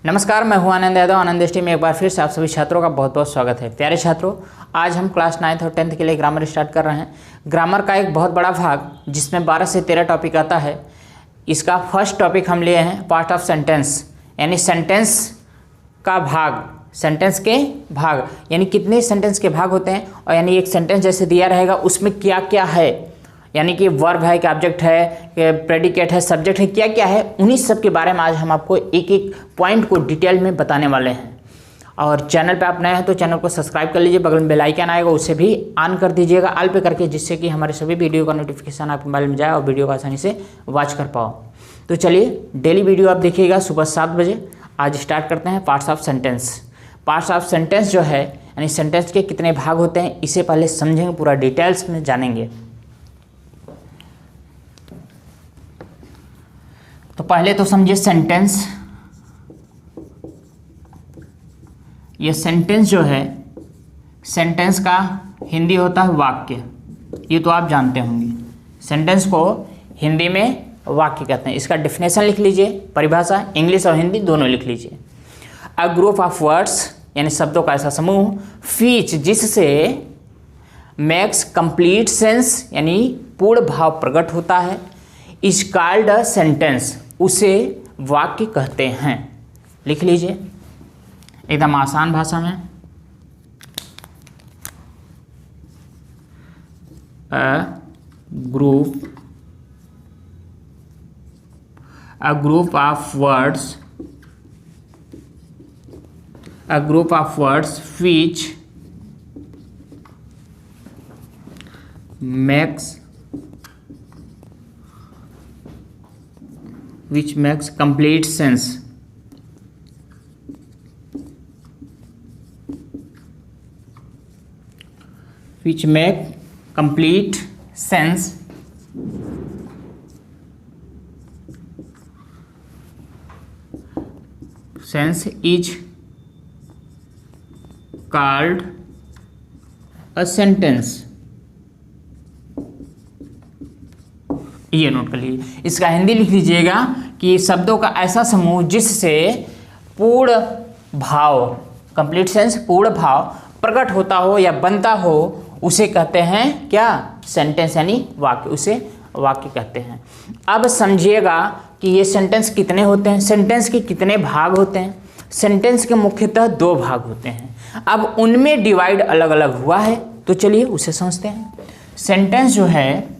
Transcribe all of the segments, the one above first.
नमस्कार, मैं हूं आनंद यादव। आनंद स्ट्रीम में एक बार फिर से आप सभी छात्रों का बहुत बहुत स्वागत है। प्यारे छात्रों, आज हम क्लास 9th और 10th के लिए ग्रामर स्टार्ट कर रहे हैं। ग्रामर का एक बहुत बड़ा भाग जिसमें 12 से 13 टॉपिक आता है। इसका फर्स्ट टॉपिक हम लिए हैं पार्ट ऑफ सेंटेंस, यानी सेंटेंस का भाग, सेंटेंस के भाग, यानी कितने सेंटेंस के भाग होते हैं और यानी एक सेंटेंस जैसे दिया रहेगा उसमें क्या क्या है, यानी कि वर्ब है, कि ऑब्जेक्ट है, कि प्रेडिकेट है, सब्जेक्ट है, क्या क्या है, उन्हीं सब के बारे में आज हम आपको एक एक पॉइंट को डिटेल में बताने वाले हैं। और चैनल पे आप नए हैं तो चैनल को सब्सक्राइब कर लीजिए, बगल में बेल आइकन आएगा उसे भी ऑन कर दीजिएगा ऑल पे करके, जिससे कि हमारे सभी वीडियो का नोटिफिकेशन आपके मोबाइल में जाए और वीडियो को आसानी से वॉच कर पाओ। तो चलिए, डेली वीडियो आप देखिएगा सुबह 7 बजे। आज स्टार्ट करते हैं parts of sentence. Parts of sentence जो है, यानी सेंटेंस के कितने भाग होते हैं, इसे पहले समझेंगे, पूरा डिटेल्स में जानेंगे। तो पहले तो समझिए सेंटेंस। ये सेंटेंस जो है, सेंटेंस का हिंदी होता है वाक्य, ये तो आप जानते होंगे। सेंटेंस को हिंदी में वाक्य कहते हैं। इसका डेफिनेशन लिख लीजिए, परिभाषा इंग्लिश और हिंदी दोनों लिख लीजिए। अ ग्रुप ऑफ वर्ड्स, यानी शब्दों का ऐसा समूह, फीच जिससे मेक्स कंप्लीट सेंस, यानी पूर्ण भाव प्रकट होता है, इज कॉल्ड अ सेंटेंस, उसे वाक्य कहते हैं। लिख लीजिए एकदम आसान भाषा में। A group of words which makes complete sense, which make complete sense is called a sentence। ये नोट कर लीजिए। इसका हिंदी लिख लीजिएगा कि शब्दों का ऐसा समूह जिससे पूर्ण भाव, कंप्लीट सेंस, पूर्ण भाव प्रकट होता हो या बनता हो, उसे कहते हैं क्या? सेंटेंस, यानी वाक्य, उसे वाक्य कहते हैं। अब समझिएगा कि ये सेंटेंस कितने होते हैं, सेंटेंस के कितने भाग होते हैं। सेंटेंस के मुख्यतः 2 भाग होते हैं। अब उनमें डिवाइड अलग अलग हुआ है, तो चलिए उसे समझते हैं। सेंटेंस जो है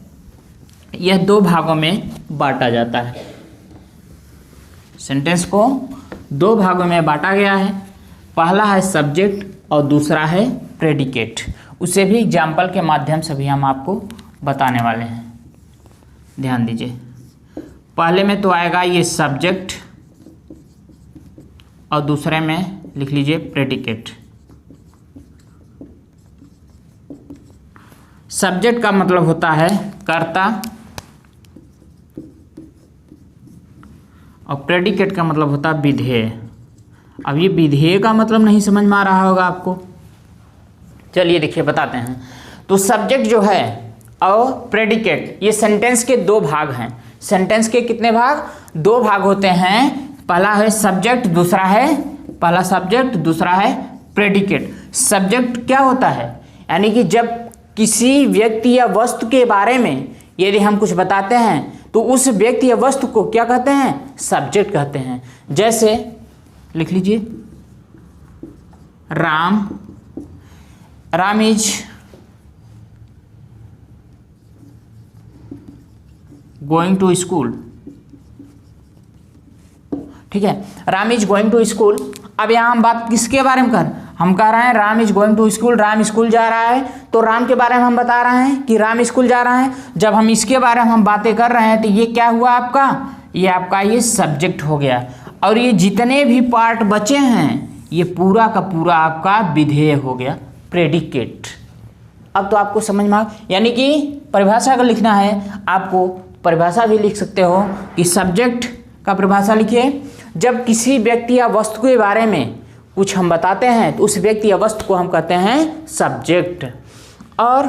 यह 2 भागों में बांटा जाता है। सेंटेंस को 2 भागों में बांटा गया है। पहला है सब्जेक्ट और दूसरा है प्रेडिकेट। उसे भी एग्जाम्पल के माध्यम से भी हम आपको बताने वाले हैं। ध्यान दीजिए, पहले में तो आएगा ये सब्जेक्ट और दूसरे में लिख लीजिए प्रेडिकेट। सब्जेक्ट का मतलब होता है कर्ता और प्रेडिकेट का मतलब होता है विधेय। अब ये विधेय का मतलब नहीं समझ में आ रहा होगा आपको, चलिए देखिए बताते हैं। तो सब्जेक्ट जो है और प्रेडिकेट, ये सेंटेंस के 2 भाग हैं। सेंटेंस के कितने भाग? 2 भाग होते हैं। पहला है सब्जेक्ट, दूसरा है, पहला सब्जेक्ट, दूसरा है प्रेडिकेट। सब्जेक्ट क्या होता है? यानी कि जब किसी व्यक्ति या वस्तु के बारे में यदि हम कुछ बताते हैं तो उस व्यक्ति या वस्तु को क्या कहते हैं? सब्जेक्ट कहते हैं। जैसे लिख लीजिए, Ram is going to school. ठीक है, Ram is going to school. अब यहाँ हम बात किसके बारे में हम कह रहे हैं Ram is going to school, Ram school जा रहा है, तो राम के बारे में हम बता रहे हैं कि राम स्कूल जा रहा है। जब हम इसके बारे में हम बातें कर रहे हैं तो ये क्या हुआ आपका? ये आपका ये सब्जेक्ट हो गया। और ये जितने भी पार्ट बचे हैं ये पूरा का पूरा आपका विधेय हो गया, प्रेडिकेट। अब तो आपको समझ में आ, यानी कि परिभाषा का लिखना है आपको, परिभाषा भी लिख सकते हो कि सब्जेक्ट का परिभाषा लिखिए। जब किसी व्यक्ति या वस्तु के बारे में कुछ हम बताते हैं तो उस व्यक्ति या वस्तु को हम कहते हैं सब्जेक्ट। और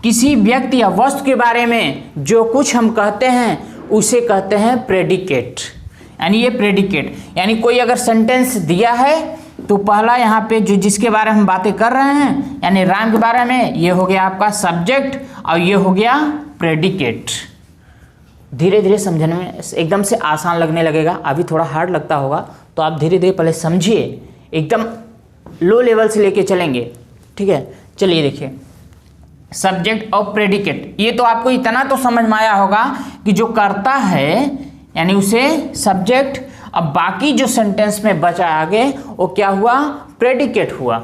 किसी व्यक्ति या वस्तु के बारे में जो कुछ हम कहते हैं उसे कहते हैं प्रेडिकेट। यानी ये प्रेडिकेट, यानी कोई अगर सेंटेंस दिया है तो पहला यहाँ पे जो जिसके बारे में हम बातें कर रहे हैं यानी राइम के बारे में, ये हो गया आपका सब्जेक्ट और ये हो गया प्रेडिकेट। धीरे धीरे समझने में एकदम से आसान लगने लगेगा, अभी थोड़ा हार्ड लगता होगा, तो आप धीरे धीरे पहले समझिए, एकदम लो लेवल से लेके चलेंगे, ठीक है। चलिए देखिए, सब्जेक्ट और प्रेडिकेट, ये तो आपको इतना तो समझ में आया होगा कि जो करता है यानी उसे सब्जेक्ट, अब बाकी जो सेंटेंस में बचा आगे वो क्या हुआ, प्रेडिकेट हुआ।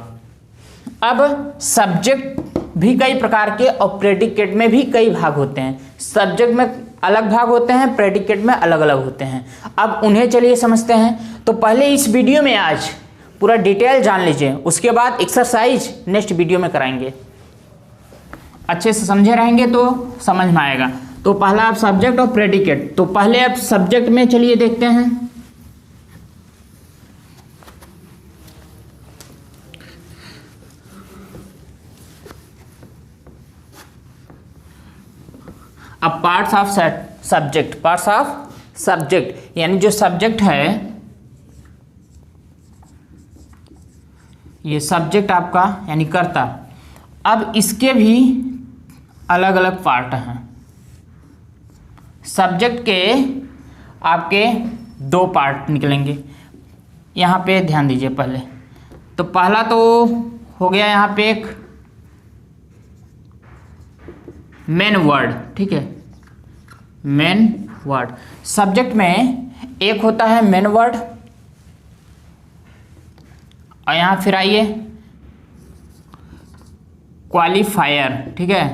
अब सब्जेक्ट भी कई प्रकार के और प्रेडिकेट में भी कई भाग होते हैं। सब्जेक्ट में अलग भाग होते हैं, प्रेडिकेट में अलग अलग होते हैं। अब उन्हें चलिए समझते हैं। तो पहले इस वीडियो में आज पूरा डिटेल जान लीजिए, उसके बाद एक्सरसाइज नेक्स्ट वीडियो में कराएंगे। अच्छे से समझे रहेंगे तो समझ में आएगा। तो पहला आप सब्जेक्ट और प्रेडिकेट, तो पहले आप सब्जेक्ट में चलिए देखते हैं। अब parts of subject, parts of subject यानी जो सब्जेक्ट है, ये सब्जेक्ट आपका यानी कर्ता। अब इसके भी अलग अलग पार्ट हैं। सब्जेक्ट के आपके दो पार्ट निकलेंगे, यहाँ पे ध्यान दीजिए पहले। तो पहला तो हो गया यहाँ पे एक मेन वर्ड, ठीक है, मेन वर्ड। सब्जेक्ट में एक होता है मेन वर्ड और यहाँ फिर आइए क्वालिफायर, ठीक है,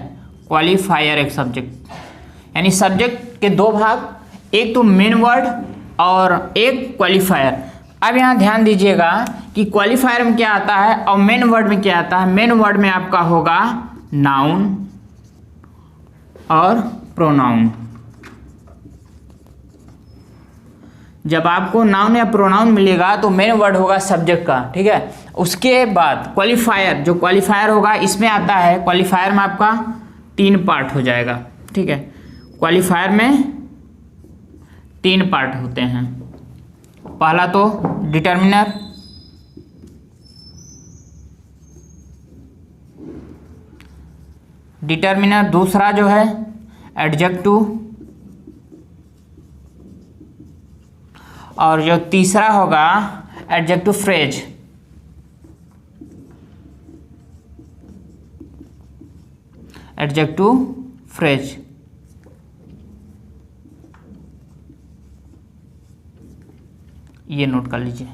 क्वालिफायर एक सब्जेक्ट, यानी सब्जेक्ट के दो भाग, एक तो मेन वर्ड और एक क्वालिफायर। अब यहाँ ध्यान दीजिएगा कि क्वालिफायर में क्या आता है और मेन वर्ड में क्या आता है। मेन वर्ड में आपका होगा नाउन और प्रोनाउन। जब आपको नाउन या प्रोनाउन मिलेगा तो मेन वर्ड होगा सब्जेक्ट का, ठीक है। उसके बाद क्वालिफायर, जो क्वालिफायर होगा इसमें आता है, क्वालिफायर में आपका तीन पार्ट हो जाएगा, ठीक है। क्वालिफायर में तीन पार्ट होते हैं। पहला तो डिटर्मिनर, डिटर्मिनर, दूसरा जो है एडजेक्टिव, और जो तीसरा होगा एडजेक्टिव फ्रेज। एडजेक्टिव फ्रेज, ये नोट कर लीजिए।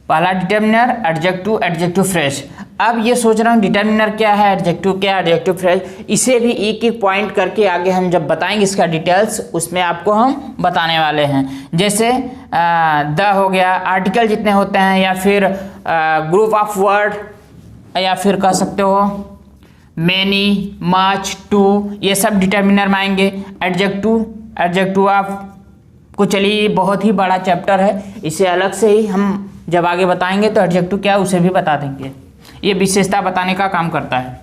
पहला डिटर्मिनर, एडजेक्टिव, एडजेक्टिव फ्रेज। अब ये सोच रहा हूँ डिटर्मिनर क्या है, एडजेक्टिव क्या है, एडजेक्टिव फ्रेज, इसे भी एक एक पॉइंट करके आगे हम जब बताएंगे इसका डिटेल्स, उसमें आपको हम बताने वाले हैं। जैसे द हो गया, आर्टिकल जितने होते हैं, या फिर ग्रुप ऑफ वर्ड, या फिर कह सकते हो मैनी, मच, टू, ये सब डिटर्मिनर में आएंगे। एडजेक्टिव, एडजेक्टिव ऑफ को चलिए बहुत ही बड़ा चैप्टर है, इसे अलग से ही हम जब आगे बताएंगे तो एडजेक्टिव क्या है उसे भी बता देंगे। ये विशेषता बताने का काम करता है।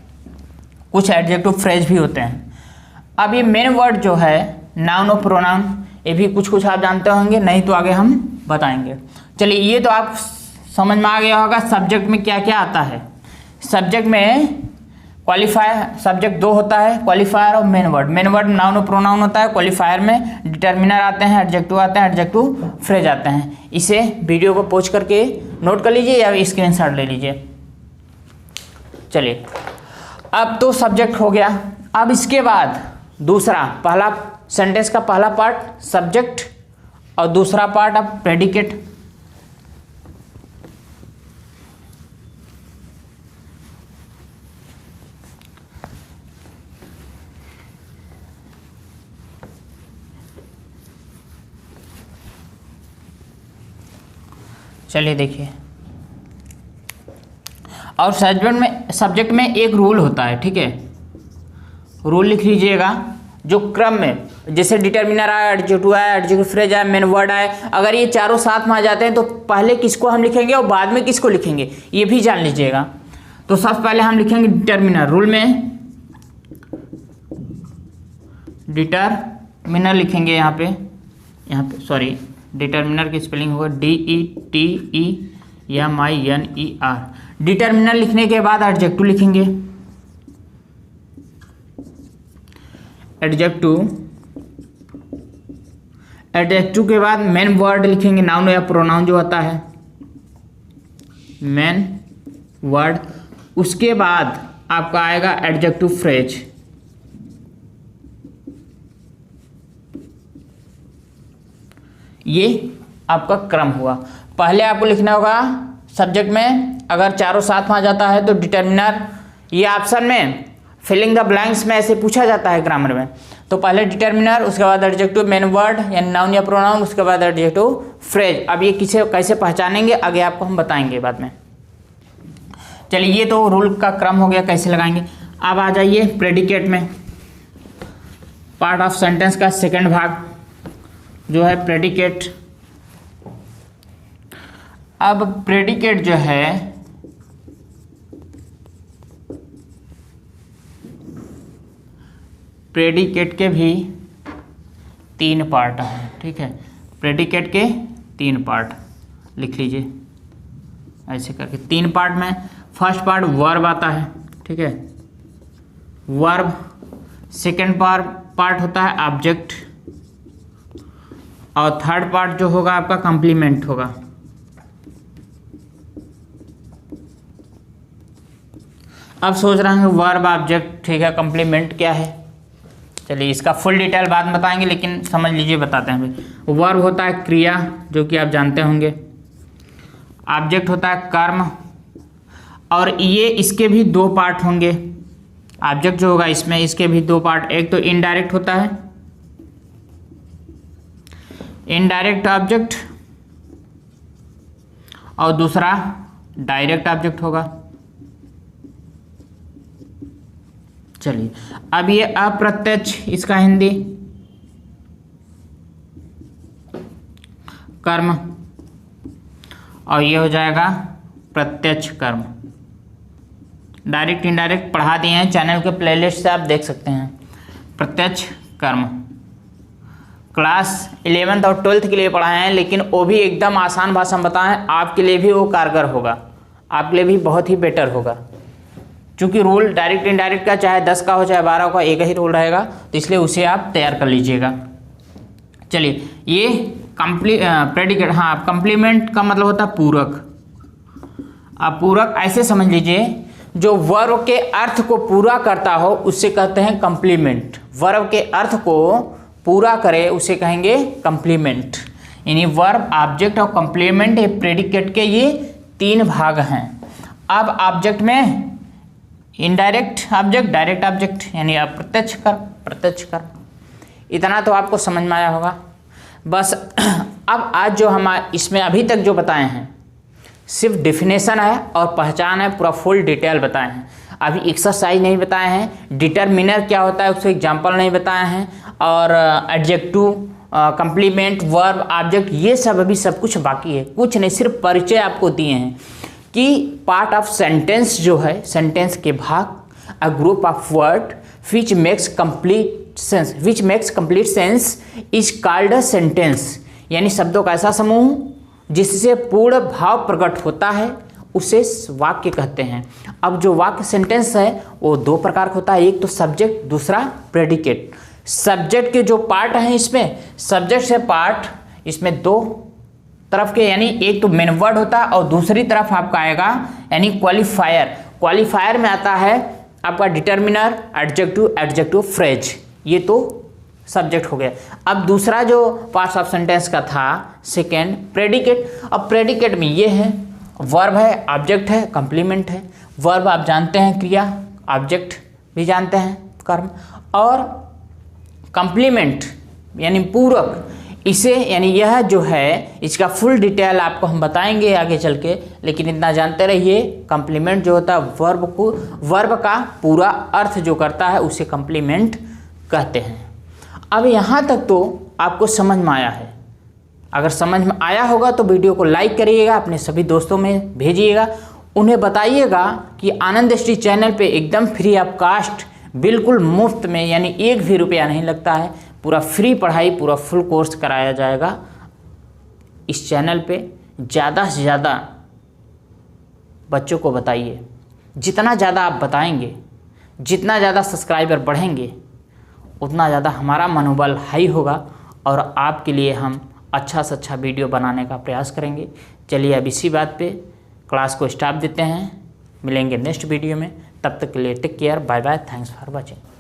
कुछ एडजेक्टिव फ्रेज भी होते हैं। अब ये मेन वर्ड जो है नाउन और प्रोनाउन, ये भी कुछ कुछ आप जानते होंगे, नहीं तो आगे हम बताएंगे। चलिए, ये तो आप समझ में आ गया होगा सब्जेक्ट में क्या क्या आता है। सब्जेक्ट में क्वालिफायर, सब्जेक्ट दो होता है, क्वालिफायर और main word. Main word noun और प्रोनाउन होता है, क्वालिफायर में डिटर्मिनर आते हैं, एडजेक्टिव आते हैं, एडजेक्टिव फ्रेज आते हैं। इसे वीडियो को पॉज करके नोट कर लीजिए या स्क्रीनशॉट ले लीजिए। चलिए, अब तो सब्जेक्ट हो गया। अब इसके बाद दूसरा, पहला सेंटेंस का पहला पार्ट सब्जेक्ट और दूसरा पार्ट अब प्रेडिकेट। चलिए देखिए, और सब्जेक्ट में एक रूल होता है, ठीक है। रूल लिख लीजिएगा, जो क्रम में, जैसे डिटर्मिनर आया, एडजेक्टिव आया, एडजेक्टिव फ्रेज आया, मेन वर्ड आया, अगर ये चारों साथ में आ जाते हैं तो पहले किसको हम लिखेंगे और बाद में किसको लिखेंगे, ये भी जान लीजिएगा। तो सबसे पहले हम लिखेंगे डिटर्मिनर। रूल में डिटर्मिनर लिखेंगे यहाँ पे सॉरी डिटर्मिनर की स्पेलिंग होगा DETEMINER। डिटर्मिनर लिखने के बाद एडजेक्टिव लिखेंगे। एडजेक्टिव के बाद मेन वर्ड लिखेंगे, नाउन या प्रोनाउन जो होता है, मेन वर्ड। उसके बाद आपका आएगा एडजेक्टिव फ्रेज। ये आपका क्रम हुआ। पहले आपको लिखना होगा सब्जेक्ट में, अगर चारों साथ में आ जाता है तो डिटर्मिनर, ये ऑप्शन में फिलिंग द ब्लैंक्स में ऐसे पूछा जाता है ग्रामर में। तो पहले डिटर्मिनर, उसके बाद एडजेक्टिव मेन वर्ड यानी नाउन या प्रोनाउन, उसके बाद एडजेक्टिव फ्रेज। अब ये किसे कैसे पहचानेंगे आगे आपको हम बताएंगे बाद में। चलिए, ये तो रूल का क्रम हो गया कैसे लगाएंगे। अब आ जाइए प्रेडिकेट में, पार्ट ऑफ सेंटेंस का सेकंड भाग जो है प्रेडिकेट। अब प्रेडिकेट जो है प्रेडिकेट के भी 3 पार्ट हैं, ठीक है। प्रेडिकेट के 3 पार्ट लिख लीजिए ऐसे करके। 3 पार्ट में फर्स्ट पार्ट वर्ब आता है, ठीक है, वर्ब। सेकंड पार्ट होता है ऑब्जेक्ट, और थर्ड पार्ट जो होगा आपका कंप्लीमेंट होगा। अब सोच रहे हैं वर्ब ऑब्जेक्ट, ठीक है, कंप्लीमेंट क्या है। चलिए, इसका फुल डिटेल बाद में बताएंगे, लेकिन समझ लीजिए, बताते हैं भाई। वर्ब होता है क्रिया, जो कि आप जानते होंगे। ऑब्जेक्ट होता है कर्म, और ये इसके भी 2 पार्ट होंगे। ऑब्जेक्ट जो होगा इसमें, इसके भी 2 पार्ट, एक तो इनडायरेक्ट होता है, इनडायरेक्ट ऑब्जेक्ट, और दूसरा डायरेक्ट ऑब्जेक्ट होगा। चलिए, अब ये अप्रत्यक्ष, इसका हिंदी कर्म, और ये हो जाएगा प्रत्यक्ष कर्म। डायरेक्ट इनडायरेक्ट पढ़ा दिए हैं, चैनल के प्लेलिस्ट से आप देख सकते हैं। प्रत्यक्ष कर्म क्लास 11th और 12th के लिए पढ़ाए हैं, लेकिन वो भी एकदम आसान भाषा में बताएं, आपके लिए भी वो कारगर होगा, आपके लिए भी बहुत ही बेटर होगा। क्योंकि रूल डायरेक्ट इनडायरेक्ट का चाहे 10 का हो चाहे 12 का, एक ही रूल रहेगा, तो इसलिए उसे आप तैयार कर लीजिएगा। चलिए, ये प्रेडिकेट, हाँ, कंप्लीमेंट का मतलब होता है पूरक। आप पूरक ऐसे समझ लीजिए, जो वर्ब के अर्थ को पूरा करता हो उसे कहते हैं कंप्लीमेंट। वर्ब के अर्थ को पूरा करे उसे कहेंगे कंप्लीमेंट। यानी वर्ब, ऑब्जेक्ट और कंप्लीमेंट, ये प्रेडिकेट के ये 3 भाग हैं। अब ऑब्जेक्ट में इनडायरेक्ट ऑब्जेक्ट, डायरेक्ट ऑब्जेक्ट, यानी अप्रत्यक्ष कर्म, प्रत्यक्ष कर्म। इतना तो आपको समझ में आया होगा। बस अब आज जो हम इसमें अभी तक जो बताए हैं सिर्फ डेफिनेशन है और पहचान है, पूरा फुल डिटेल बताए हैं। अभी एक्सरसाइज नहीं बताए हैं, डिटर्मिनर क्या होता है उसके एग्जाम्पल नहीं बताए हैं, और एडजेक्टिव, कंप्लीमेंट, वर्ब, ऑब्जेक्ट, ये सब अभी सब कुछ बाकी है। कुछ नहीं, सिर्फ परिचय आपको दिए हैं कि पार्ट ऑफ सेंटेंस जो है, सेंटेंस के भाग, a group of word which makes complete sense is called a sentence. यानी शब्दों का ऐसा समूह जिससे पूर्ण भाव प्रकट होता है उसे वाक्य कहते हैं। अब जो वाक्य सेंटेंस है वो 2 प्रकार का होता है, एक तो सब्जेक्ट, दूसरा प्रेडिकेट। सब्जेक्ट के जो पार्ट हैं इसमें, सब्जेक्ट से पार्ट इसमें 2 तरफ के, यानी एक तो मेन वर्ड होता है और दूसरी तरफ आपका आएगा यानी क्वालिफायर। क्वालिफायर में आता है आपका डिटर्मिनर, एडजेक्टिव, एडजेक्टिव फ्रेज, ये तो सब्जेक्ट हो गया। अब दूसरा जो पार्ट्स ऑफ सेंटेंस का था सेकेंड, प्रेडिकेट। अब प्रेडिकेट में ये है, वर्ब है, ऑब्जेक्ट है, कंप्लीमेंट है। वर्ब आप जानते हैं क्रिया, ऑब्जेक्ट भी जानते हैं कर्म, और कंप्लीमेंट यानी पूरक। इसे यानी यह जो है इसका फुल डिटेल आपको हम बताएंगे आगे चल के, लेकिन इतना जानते रहिए, कंप्लीमेंट जो होता है वर्ब का पूरा अर्थ जो करता है उसे कंप्लीमेंट कहते हैं। अब यहाँ तक तो आपको समझ में आया है। अगर समझ में आया होगा तो वीडियो को लाइक करिएगा, अपने सभी दोस्तों में भेजिएगा, उन्हें बताइएगा कि आनंद स्टडी चैनल पे एकदम फ्री ऑफ कास्ट, बिल्कुल मुफ्त में, यानी 1 भी रुपया नहीं लगता है, पूरा फ्री पढ़ाई, पूरा फुल कोर्स कराया जाएगा इस चैनल पे ज़्यादा से ज़्यादा बच्चों को बताइए। जितना ज़्यादा आप बताएंगे, जितना ज़्यादा सब्सक्राइबर बढ़ेंगे, उतना ज़्यादा हमारा मनोबल हाई होगा और आपके लिए हम अच्छा से अच्छा वीडियो बनाने का प्रयास करेंगे। चलिए अब इसी बात पे क्लास को स्टॉप देते हैं। मिलेंगे नेक्स्ट वीडियो में, तब तक के लिए take care, bye bye, thanks for watching.